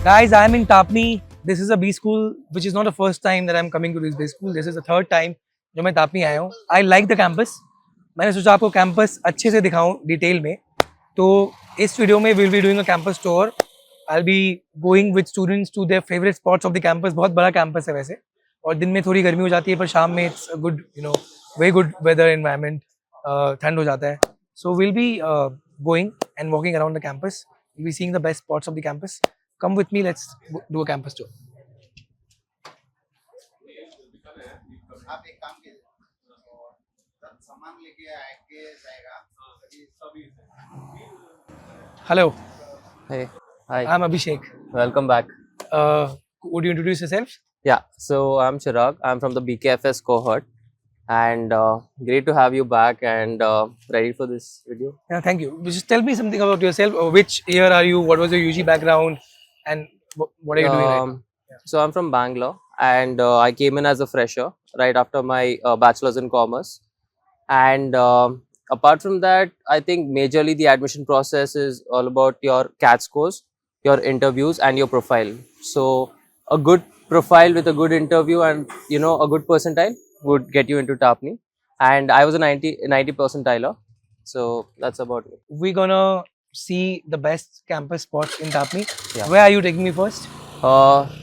Guys, I am in TAPMI. This is a B school, which is not the first time that I am coming to this B school. This is the third time जो मैं TAPMI आया हूँ. I like the campus. मैंने सोचा आपको campus अच्छे से दिखाऊं डिटेल में. तो इस वीडियो में we'll be doing a campus tour. I'll be going with students to their favorite spots of the campus. बहुत बड़ा campus है वैसे. और दिन में थोड़ी गर्मी हो जाती है, पर शाम में it's a good, very good weather environment. ठंड हो जाता है. So we'll be going and walking around the campus. We'll be seeing the best spots of the campus. Come with me, let's do a campus tour. Hello. Hey, hi. I'm Abhishek. Welcome back. Would you introduce yourself? Yeah, so I'm Chirag. I'm from the BKFS cohort, and great to have you back and ready for this video. Yeah, thank you. Just tell me something about yourself. Which year are you? What was your UG background? And what are you doing right now? So I'm from Bangalore, and I came in as a fresher right after my bachelor's in commerce. And apart from that, I think majorly the admission process is all about your CAT scores, your interviews, and your profile. So a good profile with a good interview and a good percentile would get you into TAPMI. And I was a 90 percentiler, so that's about it. We're gonna see the best campus spots in TAPMI. Yeah. Where are you taking me first?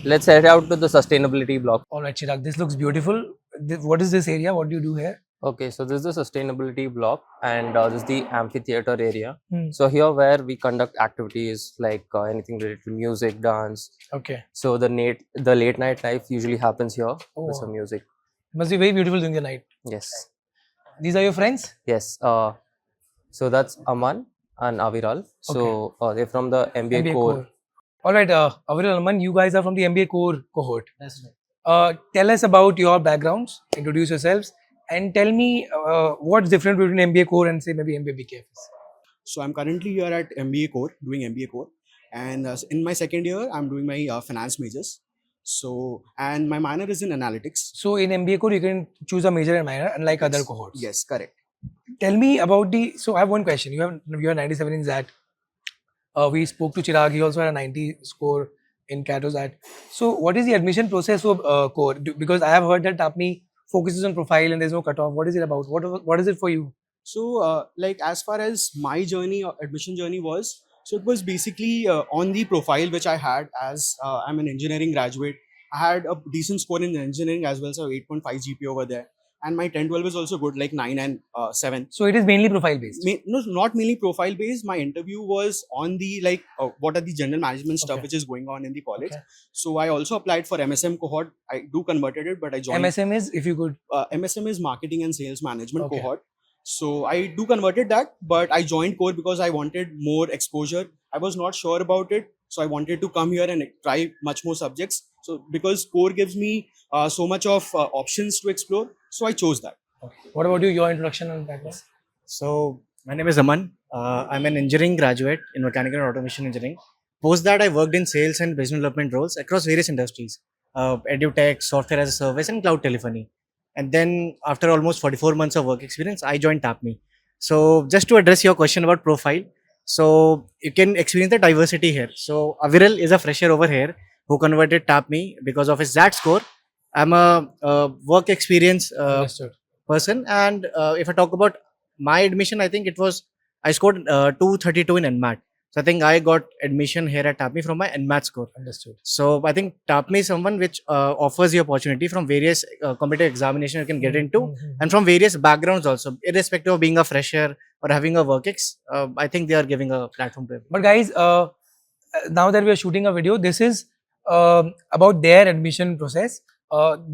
Let's head out to the sustainability block. All right, Chirag. This looks beautiful. What is this area? What do you do here? Okay, so this is the sustainability block, and this is the amphitheater area. Hmm. So here where we conduct activities like anything related to music, dance. Okay. So the late night life usually happens here Oh. with some music. Must be very beautiful during the night. Yes. These are your friends? Yes. So that's Aman and Aviral. So they're from the MBA, Core. All right, Aviral, Aman, you guys are from the MBA Core cohort. That's right. Tell us about your backgrounds. Introduce yourselves. And tell me what's different between MBA Core and say maybe MBA BKFS. So I'm currently here at MBA Core, doing MBA Core, and in my second year, I'm doing my finance majors. So and my minor is in analytics. So in MBA Core, you can choose a major and minor, unlike other cohorts. Yes, correct. Tell me about the. So I have one question. You have 97 in ZAT. We spoke to Chirag. He also had a 90 score in CAT or ZAT. So what is the admission process for Core? Because I have heard that TAPMI focuses on profile and there's no cutoff. What is it about? What is it for you? So like as far as my journey, admission journey was, so it was basically on the profile which I had as I'm an engineering graduate. I had a decent score in engineering as well, so 8.5 GPA over there. And my 10-12 is also good, like 9 and 7. So it is mainly profile based. No, not mainly profile based. My interview was on the what are the general management stuff which is going on in the college. Okay. So I also applied for MSM cohort. I do converted it, but I joined. MSM is, if you could. MSM is marketing and sales management cohort. So I do converted that, but I joined Core because I wanted more exposure. I was not sure about it, so I wanted to come here and try much more subjects. So because Core gives me so much of options to explore, so I chose that. What about you? Your introduction and background? So my name is Aman. I'm an engineering graduate in mechanical and automation engineering. Post that, I worked in sales and business development roles across various industries, edutech, software as a service, and cloud telephony. And then after almost 44 months of work experience, I joined TAPMI. So just to address your question about profile, so you can experience the diversity here. So Aviral is a fresher over here who converted TAPMI because of his ZAT score. I'm a work experience person, and if I talk about my admission, I think I scored 232 in NMAT. So I think I got admission here at TAPMI from my NMAT score. Understood. So I think TAPMI is someone which offers the opportunity from various competitive examination you can get into, and from various backgrounds also, irrespective of being a fresher or having a work ex. I think they are giving a platform to everyone. But guys, now that we are shooting a video, this is about their admission process,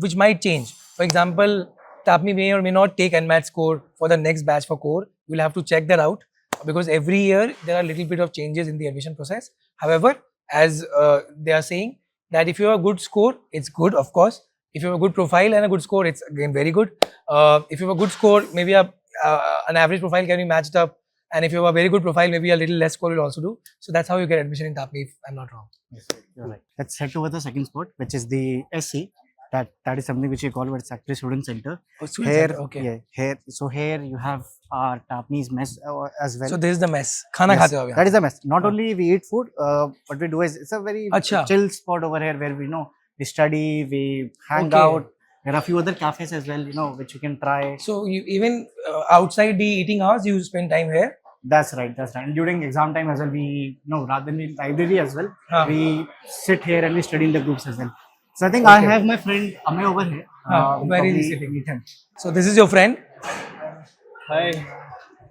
which might change. For example, TAPMI may or may not take NMAT score for the next batch for Core. You'll have to check that out, because every year there are a little bit of changes in the admission process. However, as they are saying that if you have a good score, it's good, of course. If you have a good profile and a good score, it's again very good. If you have a good score, maybe an average profile can be matched up. And if you have a very good profile, maybe a little less score will also do. So that's how you get admission in TAPMI, if I'm not wrong. Yes, you're right. Let's head over the second spot, which is the SC. That is something which we call, but it's actually student center. Oh, student Here, center, okay. here you have our TAPMI's mess as well. So this is the mess. खाना Yes, खाते हो आप यहाँ that is पे? the mess. Not हाँ. only we eat food, what we do is it's a very अच्छा. chill spot over here where we study, we hang Okay. out. There are a few other cafes as well, which you can try. So you even outside the eating hours, you spend time here. That's right. And during exam time as well, we rather than in library as well, हाँ. we sit here and we study in the groups as well. So I think I Okay. have my friend Amay over here. We'll Where is he probably sitting? meet him. So this is your friend. Hi.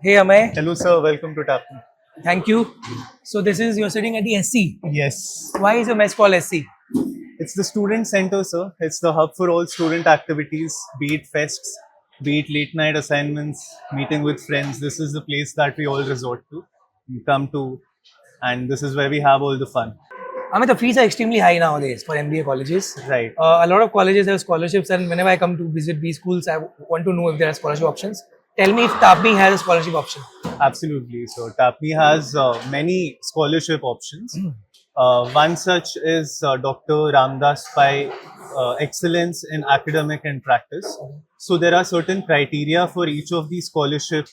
Hey Amay, Hello, sir. Welcome to TAPMI. thank you. So this is you're sitting at the SC. Yes. Why is your mess called SC? It's the student center, sir. It's the hub for all student activities, be it fests, be it late night assignments, meeting with friends. This is the place that we all resort to, we come to, and this is where we have all the fun. I mean, the fees are extremely high nowadays for MBA colleges. Right. A lot of colleges have scholarships, and whenever I come to visit B schools, I want to know if there are scholarship options. Tell me if TAPMI has a scholarship option. Absolutely. So TAPMI has many scholarship options. One such is Dr. Ramdas Pai Excellence in Academic and Practice. So there are certain criteria for each of these scholarship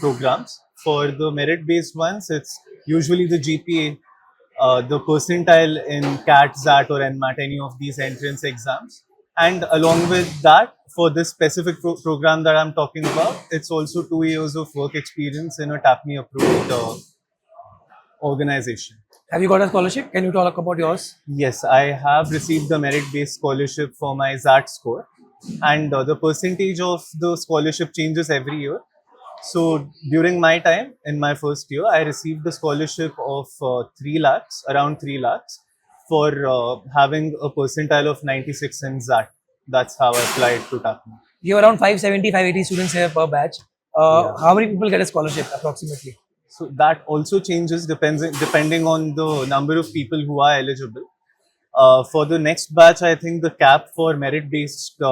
programs. For the merit-based ones, it's usually the GPA, the percentile in CAT, ZAT or NMAT, any of these entrance exams. And along with that, for this specific program that I'm talking about, it's also 2 years of work experience in a TAPMI approved organization. Have you got a scholarship? Can you talk about yours? Yes, I have received the merit-based scholarship for my ZAT score, and the percentage of the scholarship changes every year. So during my time, in my first year, I received the scholarship of 3 lakhs, around 3 lakhs, for having a percentile of 96 in ZAT. That's how I applied to TAPMI. You have around 570, 580 students here per batch. Yeah. How many people get a scholarship approximately? So that also changes depending on the number of people who are eligible. For the next batch, I think the cap for merit-based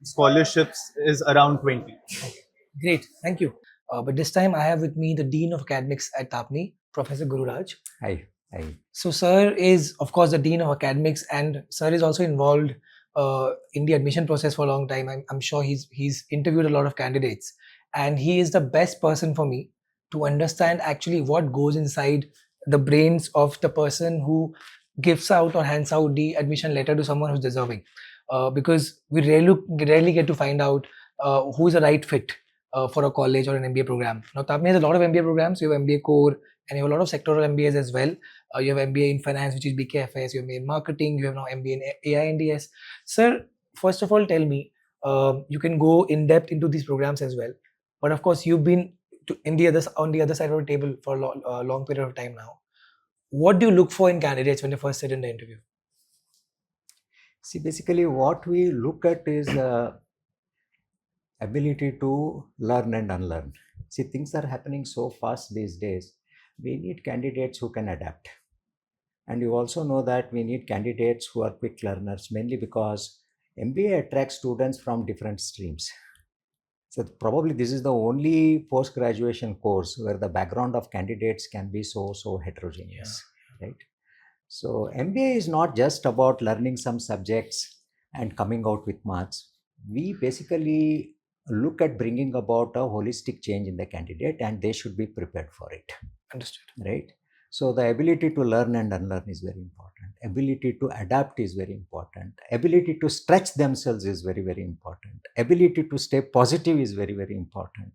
scholarships is around 20. Great, thank you. But this time I have with me the Dean of Academics at TAPMI, Professor Gururaj. Hi. So sir is of course the Dean of Academics, and sir is also involved in the admission process for a long time. I'm sure he's interviewed a lot of candidates, and he is the best person for me to understand actually what goes inside the brains of the person who gives out or hands out the admission letter to someone who's deserving, because we rarely get to find out who is the right fit for a college or an MBA program. Now TAPMI has a lot of MBA programs. You have MBA Core, and you have a lot of sectoral MBAs as well. You have MBA in Finance, which is BKFS. You have MBA in Marketing. You have now MBA in AINDS. Sir, first of all, tell me, you can go in depth into these programs as well. But of course, you've been on the other side of the table for a long period of time now. What do you look for in candidates when they first sit in the interview? See, basically what we look at is ability to learn and unlearn. See, things are happening so fast these days. We need candidates who can adapt. And you also know that we need candidates who are quick learners, mainly because MBA attracts students from different streams. So probably this is the only post-graduation course where the background of candidates can be so heterogeneous, right? So MBA is not just about learning some subjects and coming out with marks. We basically look at bringing about a holistic change in the candidate, and they should be prepared for it. Understood. Right? So the ability to learn and unlearn is very important. Ability to adapt is very important. Ability to stretch themselves is very important. Ability to stay positive is very important.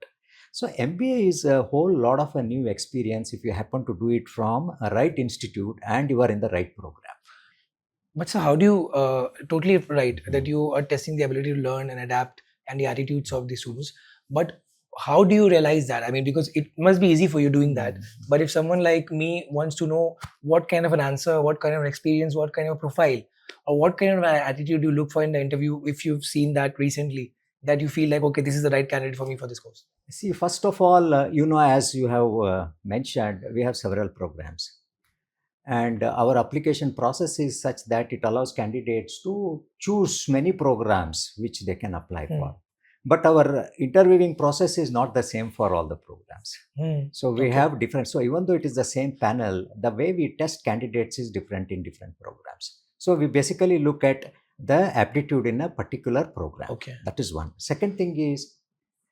So MBA is a whole lot of a new experience if you happen to do it from a right institute and you are in the right program. But so how do you, totally right, that you are testing the ability to learn and adapt and the attitudes of the students. But how do you realize that? I mean, because it must be easy for you doing that. But if someone like me wants to know what kind of an answer, what kind of an experience, what kind of a profile, or what kind of an attitude you look for in the interview, if you've seen that recently, that you feel like, okay, this is the right candidate for me for this course? See, first of all, as you have mentioned, we have several programs. And our application process is such that it allows candidates to choose many programs which they can apply for. But our interviewing process is not the same for all the programs. So we have different, so even though it is the same panel, the way we test candidates is different in different programs. So we basically look at the aptitude in a particular program. Okay. That is one. Second thing is,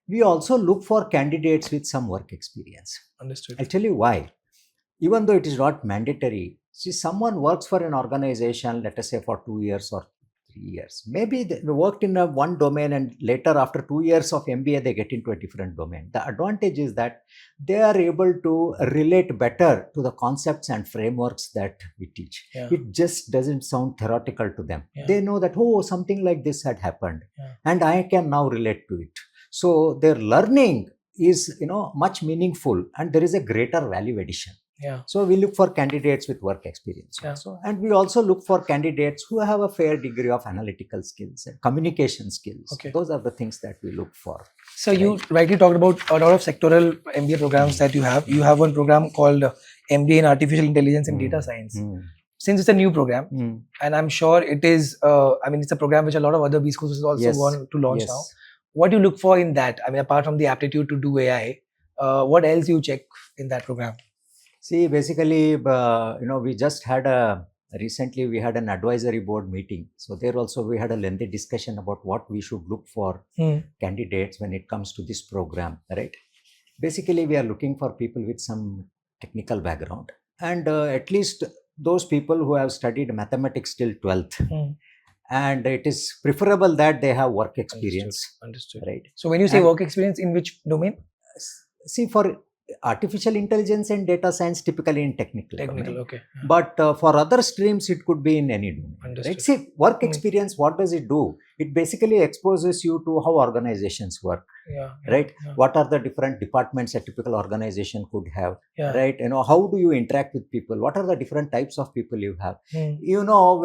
we also look for candidates with some work experience. Understood. I'll tell you why. Even though it is not mandatory, see, someone works for an organization, let us say for 2 years or 3 years. Maybe they worked in one domain and later after 2 years of MBA, they get into a different domain. The advantage is that they are able to relate better to the concepts and frameworks that we teach. Yeah. It just doesn't sound theoretical to them. Yeah. They know that, oh, something like this had happened, Yeah. and I can now relate to it. So their learning is, much meaningful, and there is a greater value addition. Yeah. So we look for candidates with work experience Yeah. also, and we also look for candidates who have a fair degree of analytical skills and communication skills. Okay. Those are the things that we look for. So you rightly talked about a lot of sectoral MBA programs that you have. You have one program called MBA in Artificial Intelligence and Data Science. Since it's a new program, and I'm sure it is, it's a program which a lot of other B schools also Yes. want to launch Yes. now. What do you look for in that? I mean, apart from the aptitude to do AI, what else you check in that program? See, basically, we just recently we had an advisory board meeting. So there also we had a lengthy discussion about what we should look for candidates when it comes to this program, right? Basically, we are looking for people with some technical background, and at least those people who have studied mathematics till 12th. And it is preferable that they have work experience. Understood. Right. So when you say And- work experience, in which domain? See, for artificial intelligence and data science, typically in technical domain. Okay. Yeah. But for other streams, it could be in any domain. Understood. Right? See, work experience, what does it do? It basically exposes you to how organizations work, Yeah. right? Yeah. What are the different departments a typical organization could have, Yeah. right? How do you interact with people? What are the different types of people you have? Hmm.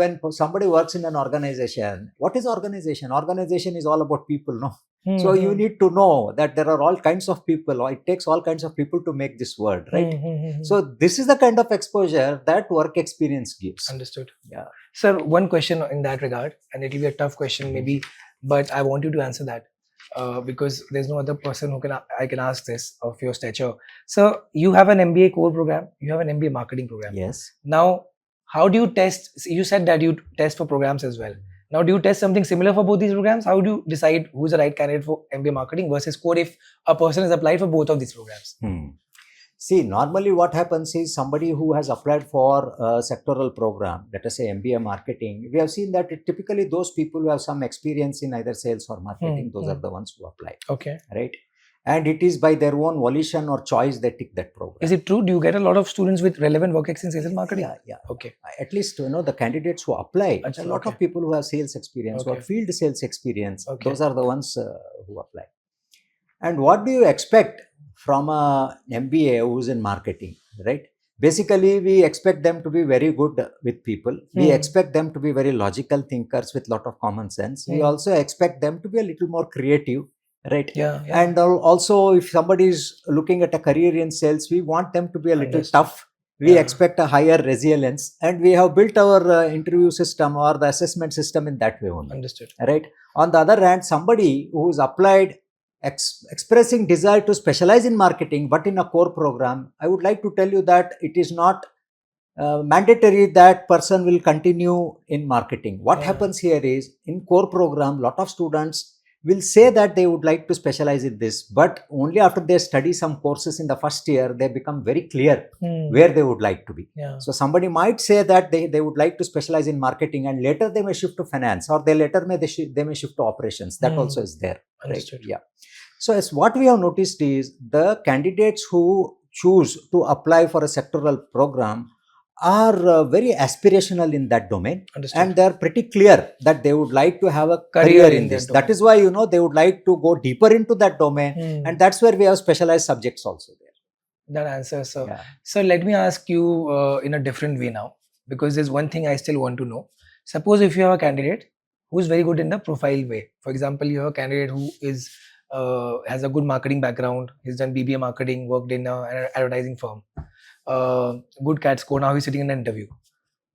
When somebody works in an organization, what is organization? Organization is all about people, no? So you need to know that there are all kinds of people, or it takes all kinds of people to make this world, right? So this is the kind of exposure that work experience gives. Understood. Yeah. Sir, one question in that regard, and it will be a tough question maybe, but I want you to answer that because there's no other person who I can ask this of your stature. So you have an MBA Core program, you have an MBA Marketing program. Yes. Now, how do you test? You said that you test for programs as well. Now, do you test something similar for both these programs? How do you decide who's the right candidate for MBA Marketing versus Core if a person has applied for both of these programs? See, normally what happens is somebody who has applied for a sectoral program, let us say MBA Marketing, we have seen that typically those people who have some experience in either sales or marketing, those are the ones who apply. Okay. Right? And it is by their own volition or choice they tick that program. Is it true? Do you get a lot of students with relevant work experience in sales and marketing? Yeah. Okay. At least, the candidates who apply, a lot of people who have sales experience, who Okay. have field sales experience, Okay. those are the ones who apply. And what do you expect from a MBA who's in marketing, right? Basically, we expect them to be very good with people. We expect them to be very logical thinkers with lot of common sense. We also expect them to be a little more creative, right? Yeah. And also, if somebody is looking at a career in sales, we want them to be a little Understood. tough. We Yeah. expect a higher resilience, and we have built our interview system or the assessment system in that way only. Understood. Right? On the other hand, somebody who's applied expressing desire to specialize in marketing, but in a core program, I would like to tell you that it is not mandatory that person will continue in marketing. What happens here is, in core program, lot of students will say that they would like to specialize in this, but only after they study some courses in the first year, they become very clear where they would like to be. Yeah. So somebody might say that they would like to specialize in marketing, and later they may shift to finance, or they may shift to operations. That also is there. Understood. Right? Yeah. So as what we have noticed is, the candidates who choose to apply for a sectoral program are very aspirational in that domain. Understood. And they are pretty clear that they would like to have a Career career in in this. that That domain. is why, they would like to go deeper into that domain. And that's where we have specialized subjects also there. That answers, sir. Yeah. So let me ask you in a different way now, because there's one thing I still want to know. Suppose if you have a candidate who's very good in the profile way. For example, you have a candidate who is has a good marketing background. He's done BBA marketing, worked in an advertising firm. Good CAT score. Now he's sitting in an interview.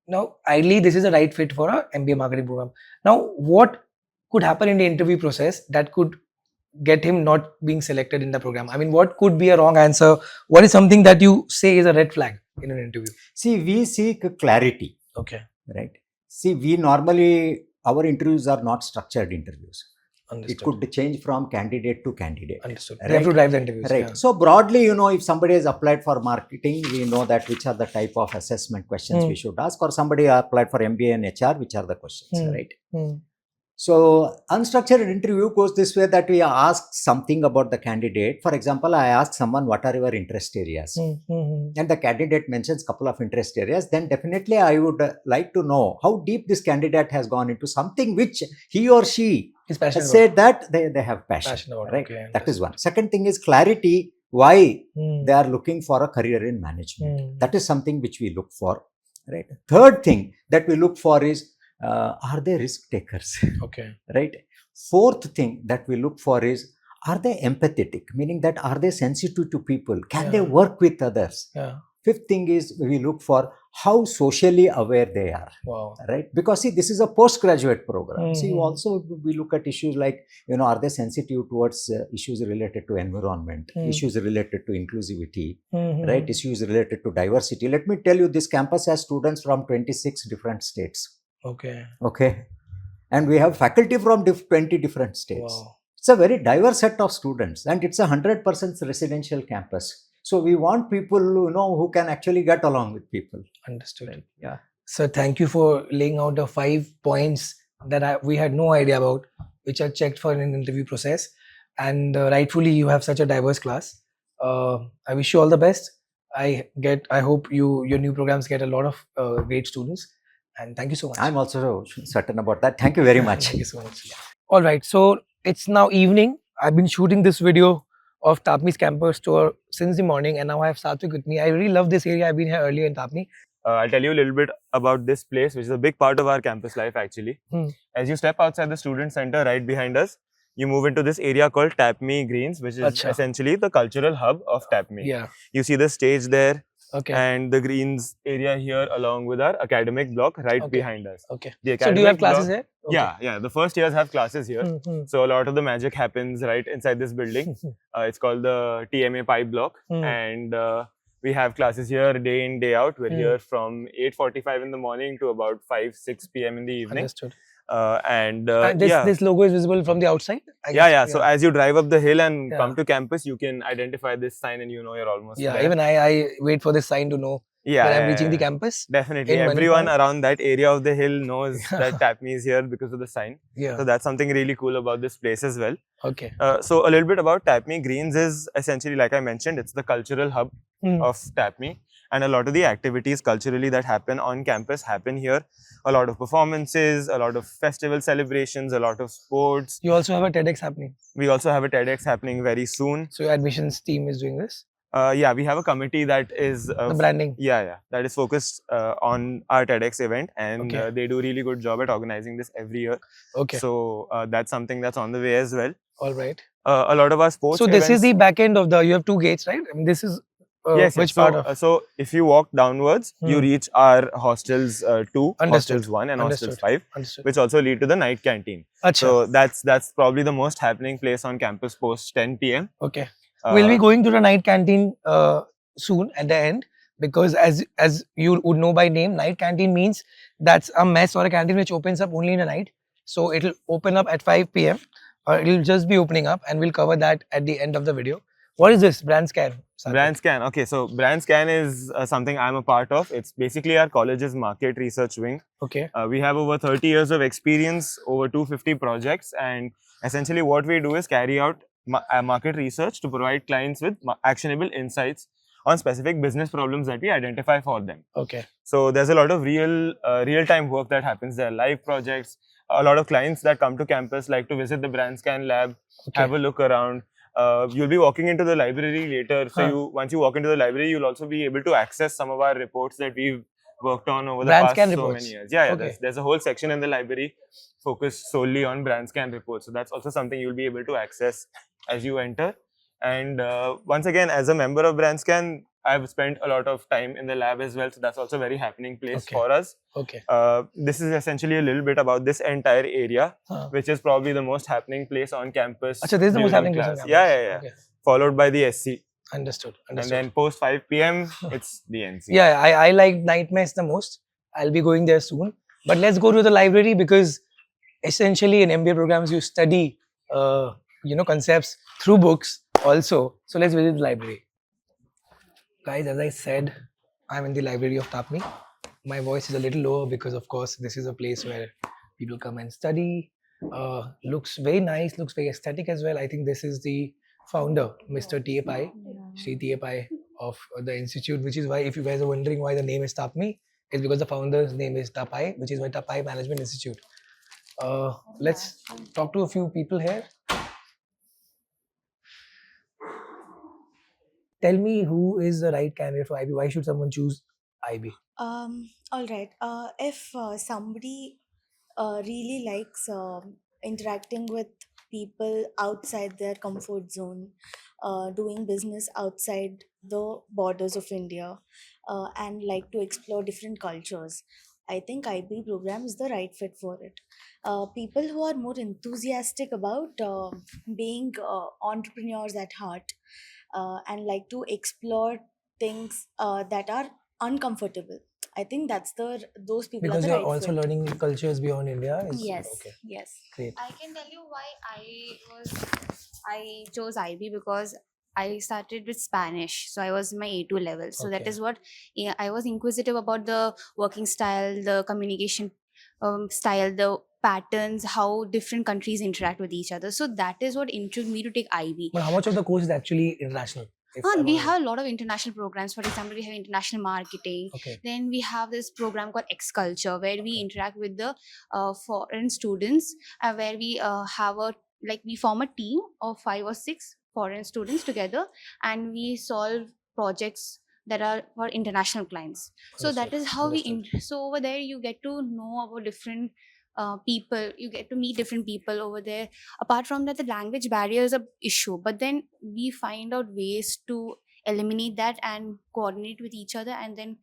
Now, ideally, this is a right fit for a MBA marketing program. Now, what could happen in the interview process that could get him not being selected in the program? I mean, what could be a wrong answer? What is something that you say is a red flag in an interview? See, we seek clarity. Okay. Right. See, we normally our interviews are not structured interviews. Understood. It could change from candidate to candidate. Understood. They have to drive the interviews. Right. Yeah. So broadly, if somebody has applied for marketing, we know that which are the type of assessment questions we should ask, or somebody applied for MBA and HR, which are the questions, right? So unstructured interview goes this way, that we ask something about the candidate. For example, I ask someone, what are your interest areas? And the candidate mentions a couple of interest areas. Then definitely I would like to know how deep this candidate has gone into something which he or she has said that they have passion about, right? Okay, that is one. Second thing is clarity, why they are looking for a career in management. That is something which we look for, right? Third thing that we look for is, are they risk takers? Okay. Right. Fourth thing that we look for is, are they empathetic? Meaning that, are they sensitive to people? Can they work with others? Fifth thing is, we look for how socially aware they are. Wow. Right. Because see, this is a postgraduate program. See, also we look at issues like, are they sensitive towards issues related to environment, issues related to inclusivity, right? Issues related to diversity. Let me tell you, this campus has students from 26 different states. Okay. And we have faculty from 20 different states. Wow. It's a very diverse set of students, and it's a 100% residential campus. So we want people who can actually get along with people. Understood. Right. Yeah. So thank you for laying out the 5 points that we had no idea about, which are checked for in an interview process. And rightfully, you have such a diverse class. I wish you all the best. I hope your new programs get a lot of great students. And thank you so much. I'm also certain about that. Thank you very much. Thank you so much. All right. So it's now evening. I've been shooting this video of TAPMI's campus tour since the morning, and now I have Satvik with me. I really love this area. I've been here earlier in TAPMI. I'll tell you a little bit about this place, which is a big part of our campus life actually. As you step outside the student center right behind us, you move into this area called TAPMI Greens, which is essentially the cultural hub of TAPMI. Yeah. You see the stage there. Okay. And the Greens area here, along with our academic block right behind us. Okay. The So do you have classes here? Okay. Yeah. The first years have classes here. So a lot of the magic happens right inside this building. It's called the TMA Pi block. And we have classes here day in, day out. We're here from 8:45 in the morning to about 5-6 p.m. in the evening. Understood. This logo is visible from the outside? So as you drive up the hill and come to campus, you can identify this sign and you're almost there. Even I wait for this sign to know when I'm reaching the campus. Definitely. Everyone around that area of the hill knows that TAPMI is here because of the sign. So that's something really cool about this place as well. Okay. So a little bit about TAPMI Greens is essentially, like I mentioned, it's the cultural hub of TAPMI. And a lot of the activities culturally that happen on campus happen here. A lot of performances, a lot of festival celebrations, a lot of sports. You also have a TEDx happening? We also have a TEDx happening very soon. So your admissions team is doing this? Yeah, we have a committee that is... the branding? Yeah. That is focused on our TEDx event. And they do a really good job at organizing this every year. Okay. So that's something that's on the way as well. All right. A lot of our sports So this is the back end of you have 2 gates, right? I mean, this is... Which part of? So if you walk downwards, you reach our hostels 2, hostels 1 and hostels 5, which also lead to the night canteen. So that's probably the most happening place on campus post 10 p.m. Okay. We'll be going to the night canteen soon at the end, because as you would know by name, night canteen means that's a mess or a canteen which opens up only in the night. So it'll open up at 5 p.m. or it'll just be opening up, and we'll cover that at the end of the video. What is this brand scan? Brand scan. Okay, so brand scan is something I'm a part of. It's basically our college's market research wing. Okay. We have over 30 years of experience, over 250 projects, and essentially what we do is carry out market research to provide clients with actionable insights on specific business problems that we identify for them. Okay. So there's a lot of real-time work that happens there, live projects. A lot of clients that come to campus like to visit the brand scan lab, have a look around. You'll be walking into the library later. So once you walk into the library, you'll also be able to access some of our reports that we've worked on over the past many years. Yeah. There's a whole section in the library focused solely on brand scan reports. So that's also something you'll be able to access as you enter. And once again, as a member of brand scan, I've spent a lot of time in the lab as well. So that's also a very happening place for us. Okay. This is essentially a little bit about this entire area, which is probably the most happening place on campus. This is the most happening place on campus. Yeah. Okay. Followed by the SC. Understood. And then post 5 p.m, it's the NC. Yeah, I like night mess the most. I'll be going there soon. But let's go to the library, because essentially in MBA programs you study concepts through books also. So let's visit the library. Guys, as I said, I'm in the library of TAPMI. My voice is a little lower because of course this is a place where people come and study. Looks very nice, looks very aesthetic as well. I think this is the founder, Mr. T.A. Pai, Sri T.A. Pai of the institute, which is why if you guys are wondering why the name is TAPMI, it's because the founder's name is Tapai, which is why Pai Management Institute. Let's talk to a few people here. Tell me who is the right candidate for IB. Why should someone choose IB? All right. If somebody really likes interacting with people outside their comfort zone, doing business outside the borders of India, and like to explore different cultures, I think IB program is the right fit for it. People who are more enthusiastic about being entrepreneurs at heart, and like to explore things that are uncomfortable. I think those people Because are the you're right also fit. learning cultures beyond India. Yes, Okay. yes. Great. I can tell you why I chose IB because I started with Spanish, so I was in my A2 level. So that Okay. is what I was inquisitive about the working style, the communication style, the patterns, how different countries interact with each other. So that is what intrigued me to take IB. But how much of the course is actually international? We have a lot of international programs. For example, we have international marketing. Okay. Then we have this program called X Culture, where we interact with the foreign students, where we we form a team of 5 or 6 foreign students together, and we solve projects that are for international clients. So that is how so over there you get to know about different people. You get to meet different people over there. Apart from that, the language barrier is a issue, but then we find out ways to eliminate that and coordinate with each other, and then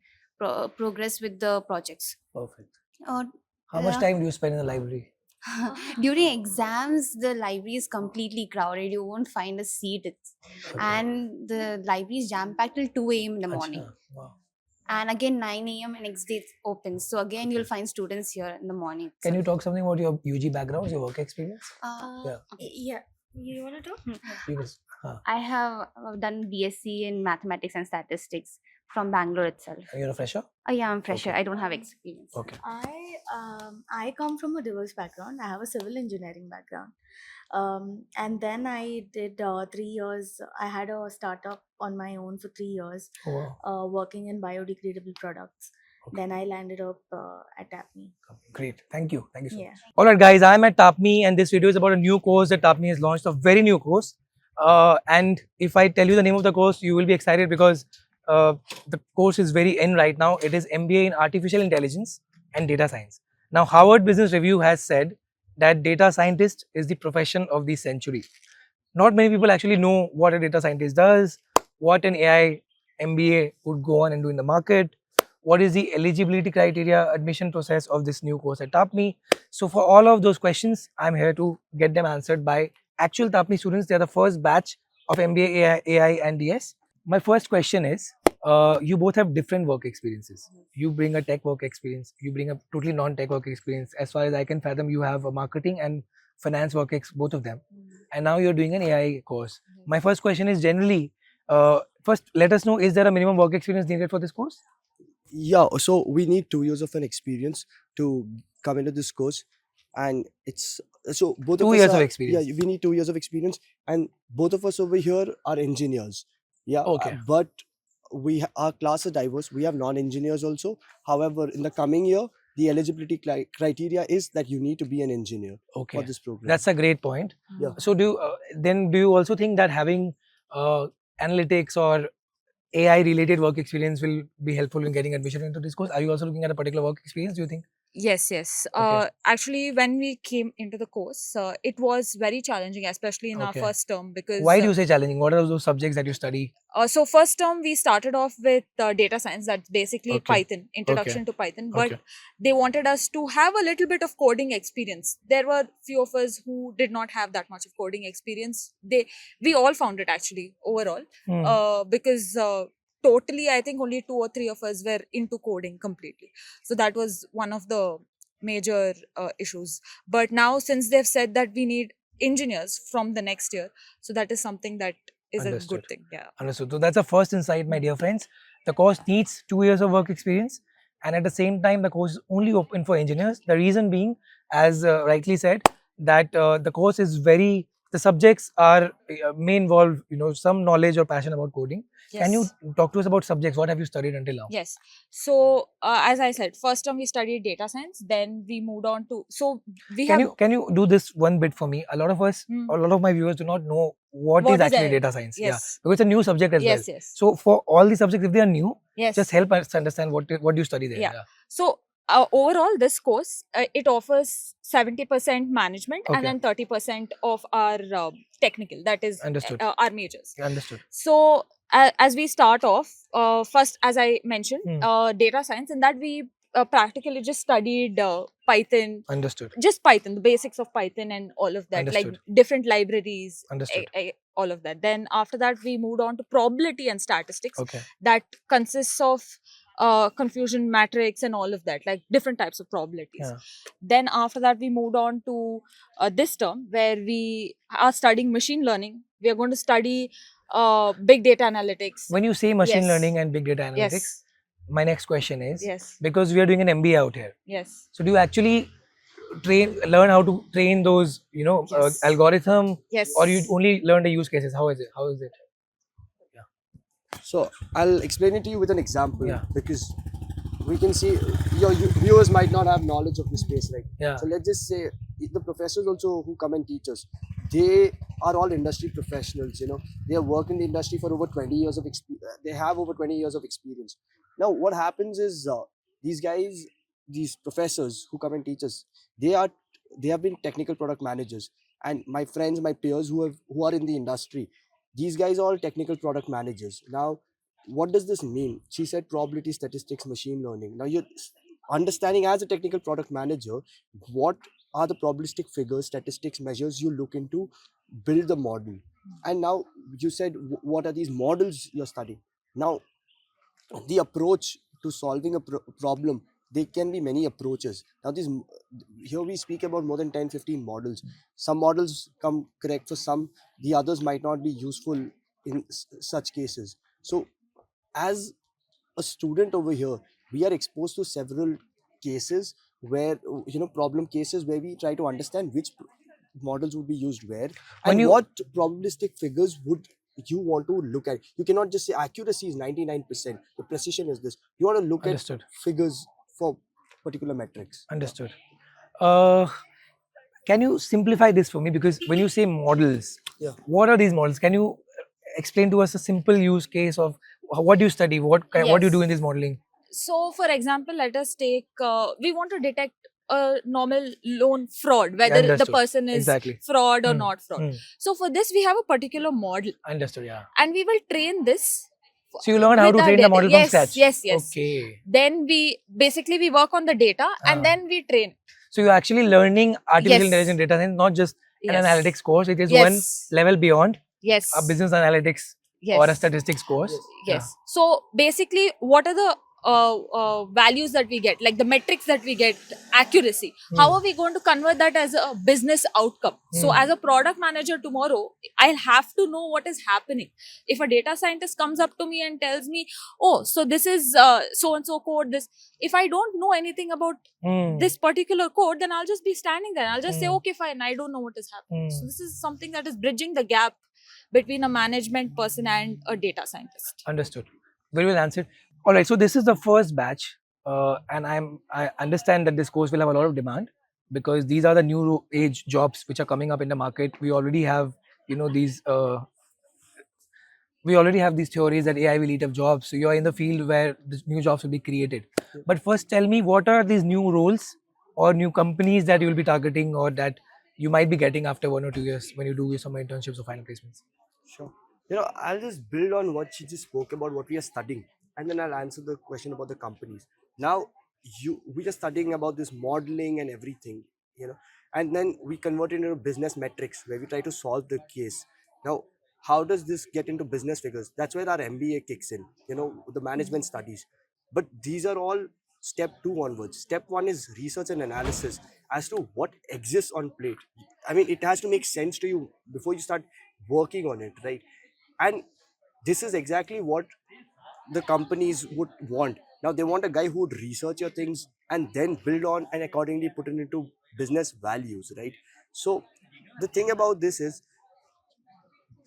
progress with the projects. Perfect. uh, How much yeah. time do you spend in the library? During exams, the library is completely crowded. You won't find a seat. And the library is jam packed till 2 a.m. in the morning. Achha, wow. And again 9 a.m. and next day it opens. So again you'll find students here in the morning. Can you talk something about your UG background, your work experience? Yeah. Yeah. You want to talk? You just, I have done BSc in mathematics and statistics from Bangalore itself. and you're a fresher? Yeah, I'm fresher. Okay. I don't have experience. Okay. I come from a diverse background. I have a civil engineering background. And then I did 3 years. I had a startup on my own for 3 years, Oh, wow. working in biodegradable products. Okay. Then I landed up at TAPMI. Great. Thank you. Thank you so Yeah. much. All right, guys. I'm at TAPMI, and this video is about a new course that TAPMI has launched, a very new course. And if I tell you the name of the course, you will be excited because the course is very in right now. It is MBA in Artificial Intelligence and Data Science. Now, Harvard Business Review has said that data scientist is the profession of the century. Not many people actually know what a data scientist does, what an AI MBA would go on and do in the market, what is the eligibility criteria, admission process of this new course at TAPMI. So for all of those questions, I'm here to get them answered by actual TAPMI students. They're the first batch of MBA AI and DS. My first question is, you both have different work experiences. You bring a tech work experience, you bring a totally non-tech work experience. As far as I can fathom, you have a marketing and finance work, both of them. And now you're doing an AI course. My first question is generally, first let us know, is there a minimum work experience needed for this course? Yeah, so we need 2 years of an experience to come into this course, and it's so both 2 of us years of are- experience. Yeah, we need 2 years of experience, and both of us over here are engineers. Yeah, Okay. but our class is diverse. We have non-engineers also. However, in the coming year, the eligibility criteria is that you need to be an engineer Okay. for this program. That's a great point. Yeah. So do you also think that having analytics or AI related work experience will be helpful in getting admission into this course? Are you also looking at a particular work experience, do you think? Yes. Okay. Actually, when we came into the course, it was very challenging, especially in our Okay. first term, because Why do you say challenging? What are those subjects that you study? so first term we started off with data science, that's basically Okay. Python, introduction to Python, but Okay. they wanted us to have a little bit of coding experience. There were few of us who did not have that much of coding experience. We all found it actually overall, because totally I think only 2 or 3 of us were into coding completely. So that was one of the major issues. But now, since they've said that we need engineers from the next year, so that is something that is a Understood. good thing. Yeah. Understood. So that's the first insight, my dear friends. The course needs 2 years of work experience, and at the same time, the course is only open for engineers. The reason being, as rightly said, that the course is very, the subjects are may involve some knowledge or passion about coding. Can you Yes. talk to us about subjects? What have you studied until now? Yes. So as I said, first term we studied data science. Then we moved on to, so we have. Can you do this one bit for me? A lot of us, Hmm. a lot of my viewers do not know what What is is actually that? data science. Yeah, Yes. because it's a new subject as well. Yes. Yes. So for all the subjects, if they are new, Yes. just help us understand what do you study there. Yeah. So overall, this course it offers 70% management Okay. and then 30% of our technical. That is Understood. our majors. Understood. So as we start off, first, as I mentioned, data science, in that we practically just studied Python. Understood. Just Python, the basics of Python and all of that, Understood. like different libraries, Understood. all of that. Then after that, we moved on to probability and statistics. Okay. That consists of confusion matrix and all of that, like different types of probabilities. Yeah. Then after that, we moved on to this term where we are studying machine learning. We are going to study big data analytics. When you say machine Yes. learning and big data analytics, Yes. my next question is, Yes. because we are doing an MBA out here, Yes. so do you actually learn how to train those Yes. algorithm, Yes. or you only learn the use cases? How is it? So I'll explain it to you with an example, Yeah. because we can see your viewers might not have knowledge of this space, right? Yeah. So let's just say the professors also who come and teach us, they are all industry professionals. They have worked in the industry for over 20 years of experience. They have over 20 years of experience. Now, what happens is these guys, these professors who come and teach us, they have been technical product managers, and my friends, my peers who are in the industry, these guys are all technical product managers. Now, what does this mean? She said probability, statistics, machine learning. Now, you're understanding as a technical product manager, what are the probabilistic figures, statistics, measures you look into, build the model. And now you said, what are these models you're studying? Now, the approach to solving a problem, there can be many approaches. Now, here we speak about more than 10-15 models. Some models come correct for some, the others might not be useful in such cases. So as a student over here, we are exposed to several cases where, problem cases where we try to understand which models would be used where, and what probabilistic figures would you want to look at. You cannot just say accuracy is 99%, the precision is this. You want to look Understood. at figures for particular metrics. Understood. Can you simplify this for me? Because when you say models, Yeah. what are these models? Can you explain to us a simple use case of what do you study? What do you do in this modeling? So, for example, let us take, we want to detect a normal loan fraud, whether the Understood. person is Exactly. fraud or Hmm. not fraud. Hmm. So, for this, we have a particular model, Understood. Yeah. and we will train this. So you learn how with to our train the data. model Yes, from scratch. yes, yes. Okay. Then we work on the data and then we train. So you're actually learning artificial Yes. intelligence data science, not just an Yes. analytics course. It is Yes. one level beyond Yes. a business analytics Yes. or a statistics course. Yes. So basically, what are the values that we get, like the metrics that we get, accuracy? How are we going to convert that as a business outcome? So as a product manager tomorrow, I'll have to know what is happening. If a data scientist comes up to me and tells me, oh, so this is so and so code, this, if I don't know anything about this particular code, then I'll just be standing there. I'll just say, okay, fine, I don't know what is happening. So this is something that is bridging the gap between a management person and a data scientist. Understood. Very well answered. All right. So this is the first batch, and I understand that this course will have a lot of demand because these are the new age jobs which are coming up in the market. We already have these. We already have these theories that AI will eat up jobs. So you are in the field where the new jobs will be created. But first, tell me, what are these new roles or new companies that you will be targeting or that you might be getting after 1 or 2 years when you do some internships or final placements? Sure. I'll just build on what she just spoke about, what we are studying, and then I'll answer the question about the companies. Now, we are studying about this modeling and everything, and then we convert it into business metrics where we try to solve the case. Now, how does this get into business figures? That's where our MBA kicks in, the management studies. But these are all step 2 onwards. Step 1 is research and analysis as to what exists on plate. I mean, it has to make sense to you before you start working on it, right? And this is exactly what the companies would want. Now they want a guy who would research your things and then build on and accordingly put it into business values, right? So the thing about this is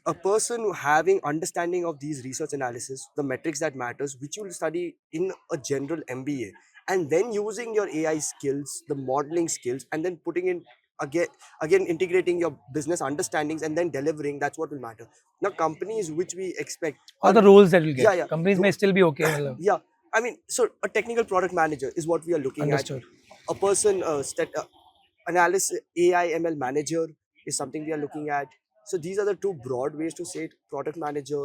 a person having understanding of these research analysis, the metrics that matters, which you will study in a general MBA, and then using your AI skills, the modeling skills, and then putting in again again integrating your business understandings and then delivering. That's what will matter. Now companies which we expect All the roles that you'll get. yeah Companies may still be okay. matlab. yeah, I mean, so a technical product manager is what we are looking Understood. at. A person analysis AI ML manager is something we are looking at. So these are the two broad ways to say it: product manager,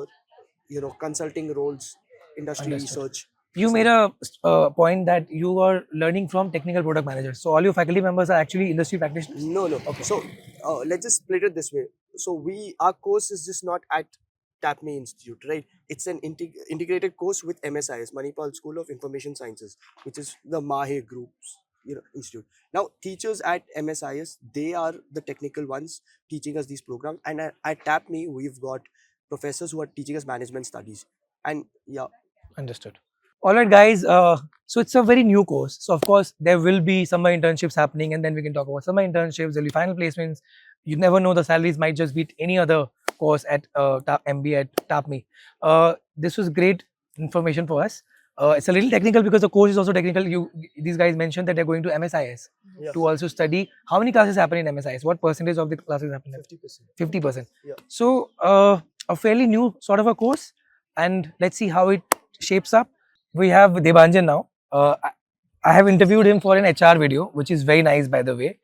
consulting roles, industry Understood. research. You made a point that you are learning from technical product managers. So all your faculty members are actually industry practitioners? No. Okay. So let's just split it this way. So our course is just not at TAPMI Institute, right? It's an integrated course with MSIS, Manipal School of Information Sciences, which is the Mahe Group's institute. Now, teachers at MSIS, they are the technical ones teaching us these programs, and at TAPMI, we've got professors who are teaching us management studies. And yeah, Understood. All right, guys. So it's a very new course. So of course there will be summer internships happening, and then we can talk about summer internships. There'll be final placements. You never know; the salaries might just beat any other course at MBA at TAPMI. This was great information for us. It's a little technical because the course is also technical. These guys mentioned that they're going to MSIS to also study. How many classes happen in MSIS? What percentage of the classes happen? 50%. 50%. Yeah. So a fairly new sort of a course, and let's see how it shapes up. We have Debanjan now. I have interviewed him for an HR video, which is very nice, by the way.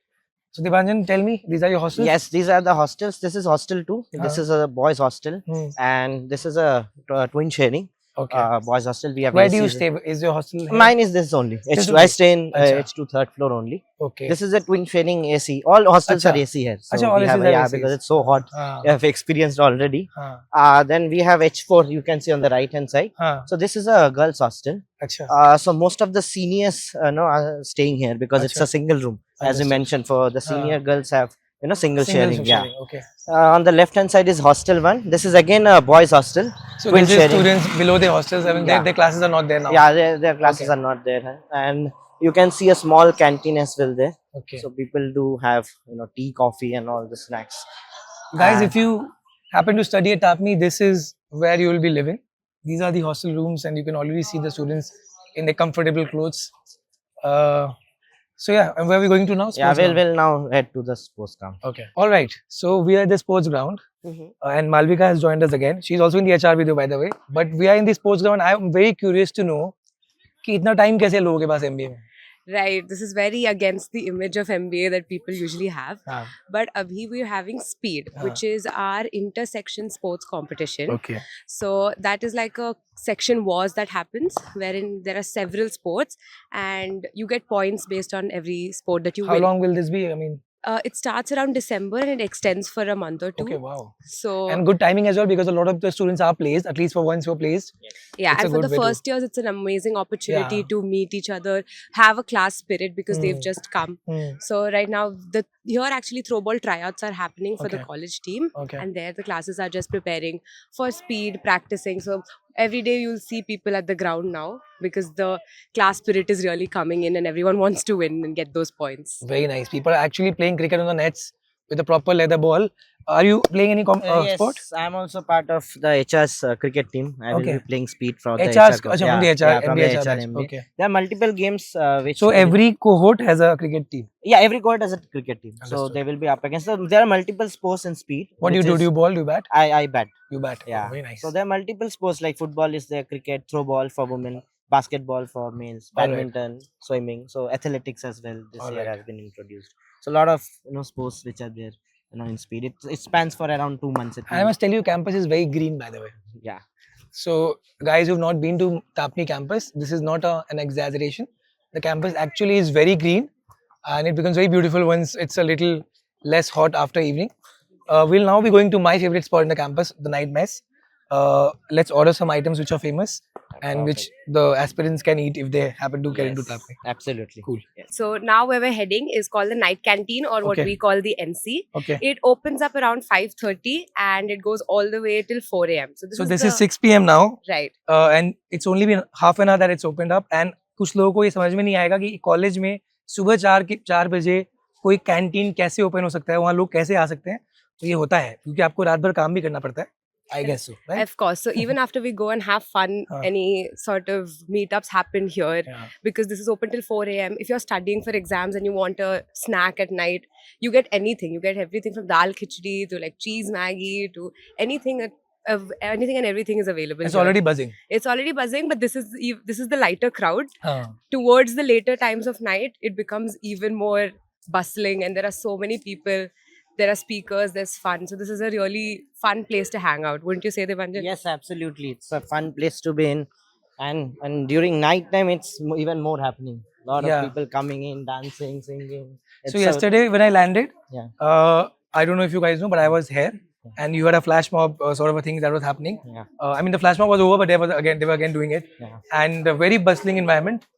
So Debanjan, tell me, these are your hostels? Yes, these are the hostels. This is hostel 2. This is a boys hostel, and this is a twin sharing. Okay. Boys hostel. We have. Where do you ACs. stay? Is your hostel here? Mine is this only. This I stay in Acha. H2 third floor only. Okay. This is a twin sharing AC. All hostels Acha. are AC here. So Acha, all we have, ACs are yeah, ACs. because it's so hot. Ah. We have experienced already. Ah. Then we have H4. You can see on the right hand side. Ah. So this is a girls hostel. Acha. So most of the seniors are staying here because it's Acha. a single room. As Understood. you mentioned, for the senior girls have single sharing. Yeah. Okay. On the left hand side is hostel 1. This is again a boys hostel. So twin this is sharing. students below their hostels. I mean, Yeah. their classes are not there now. Yeah, their classes are not there, and you can see a small canteen as well there. Okay. So people do have tea, coffee, and all the snacks. Guys, if you happen to study at TAPMI, this is where you will be living. These are the hostel rooms, and you can already see the students in their comfortable clothes. So yeah, and where are we going to now? Yeah, Sports ground. we'll now head to the sports ground. Okay. All right. So we are at the sports ground, and Malvika has joined us again. She's also in the HR video, by the way. But we are in the sports ground. I am very curious to know कि इतना time कैसे है लोगों के पास MBA में? Right, this is very against the image of MBA that people usually have. हाँ. But abhi we're having Speed, which is our intersection sports competition. Okay. So that is like a section wars that happens wherein there are several sports and you get points based on every sport that you How win. long will this be? I mean, It starts around December and it extends for a month or two. okay, wow. So And good timing as well because a lot of the students are placed, at least for once you're placed. yeah, It's a and for good the way to- first years, it's an amazing opportunity Yeah. to meet each other, have a class spirit because they've just come. So right now, here actually throwball tryouts are happening for the Okay. college team, Okay. and there the classes are just preparing for speed, practicing. So every day you'll see people at the ground now because the class spirit is really coming in, and everyone wants to win and get those points. Very nice. People are actually playing cricket on the nets with a proper leather ball. Are you playing any Yes, sport? I'm also part of the HR's cricket team. I will Okay. be playing Speed for the HR's, HR. acha, from the HR, yeah, from the MBA HR batch. MBA. Okay. There are multiple games which. So every cohort has a cricket team. Yeah, every cohort has a cricket team. So Understood. they will be up against. So there are multiple sports in Speed. What do you which do? is- Do you ball? Do you bat? I bat. You bat. Yeah. Oh, very nice. So there are multiple sports like football is there, cricket, throw ball for women, basketball for males, All right. badminton, swimming. So athletics as well this All year right. has been introduced. So a lot of sports which are there in Speed. It spans for around 2 months. I must tell you, campus is very green, by the way. Yeah. So guys who've not been to TAPMI campus, this is not an exaggeration. The campus actually is very green, and it becomes very beautiful once it's a little less hot after evening. We'll now be going to my favorite spot in the campus, the night mess. Let's order some items which are famous. and which the aspirants can eat if they happen to get into Yes, TAPMI. absolutely. Cool. So now where we're heading is called the night canteen, or what Okay. we call the NC. Okay. It opens up around 5:30 and it goes all the way till 4 a.m. So this is 6 p.m. now, right. and it's only been half an hour that it's opened up. And कुछ लोगों को ये समझ में नहीं आएगा कि college में सुबह 4 बजे कोई कैंटीन कैसे ओपन हो सकता है, वहाँ लोग कैसे आ सकते हैं. तो ये होता है क्योंकि आपको रात भर काम भी करना पड़ता है. I guess so, right? Of course. So even after we go and have fun, any sort of meetups happen here because this is open till 4 a.m. If you're studying for exams and you want a snack at night, you get anything. You get everything from dal khichdi to like cheese maggie to anything. Anything and everything is available. It's already buzzing. It's already buzzing, but this is the lighter crowd. Towards the later times of night, it becomes even more bustling, and there are so many people. There are speakers, there's fun. So this is a really fun place to hang out. Wouldn't you say, Devanjan? Yes, absolutely. It's a fun place to be in. And during night time, it's even more happening. A lot of people coming in, dancing, singing. So yesterday when I landed, I don't know if you guys know, but I was here. And you had a flash mob sort of a thing that was happening. I mean, the flash mob was over, but they were again doing it. And a very bustling environment.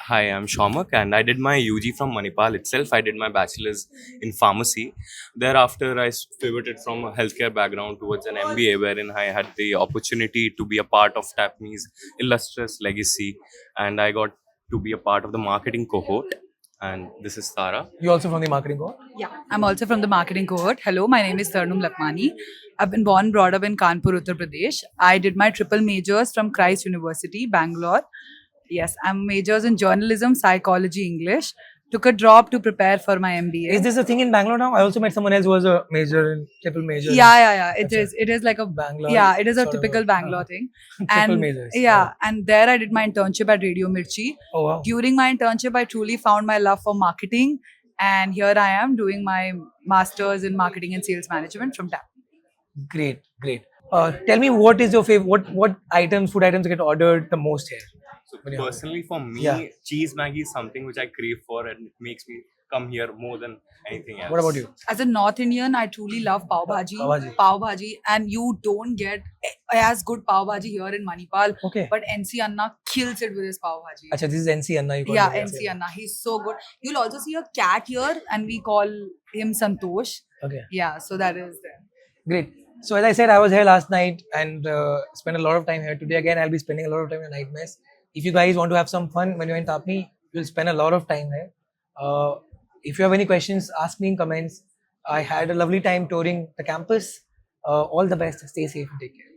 Hi, I'm Shaumak and I did my UG from Manipal itself. I did my bachelor's in pharmacy. Thereafter, I pivoted from a healthcare background towards an MBA, wherein I had the opportunity to be a part of TAPMI's illustrious legacy, and I got to be a part of the marketing cohort. And this is Tara. You also from the marketing cohort? Yeah, I'm also from the marketing cohort. Hello, my name is Tarnum Lakmani. I've been born, brought up in Kanpur, Uttar Pradesh. I did my triple majors from Christ University, Bangalore. Yes, I'm majors in journalism, psychology, English. Took a drop to prepare for my MBA. Is this a thing in Bangalore now? I also met someone else who was a major in triple major. Yeah. It is. It is like a Bangalore. Yeah, it is a typical Bangalore thing. Triple majors. Yeah, and there I did my internship at Radio Mirchi. Oh wow. During my internship, I truly found my love for marketing, and here I am doing my masters in marketing and sales management from TAPMI. Great. Tell me, what is your favorite? What food items get ordered the most here? So personally, for me, cheese maggie is something which I crave for, and it makes me come here more than anything else. What about you? As a North Indian, I truly love pav bhaji. And you don't get as good pav bhaji here in Manipal. Okay. But NC Anna kills it with his pav bhaji. Acha, this is NC Anna. You call Yeah, him. NC Anna. He's so good. You'll also see a cat here, and we call him Santosh. Okay. Yeah, so that is there. Great. So as I said, I was here last night and spent a lot of time here. Today again, I'll be spending a lot of time in Night Mess. If you guys want to have some fun when you're in TAPMI, you'll spend a lot of time here. If you have any questions, ask me in comments. I had a lovely time touring the campus. All the best. Stay safe and take care.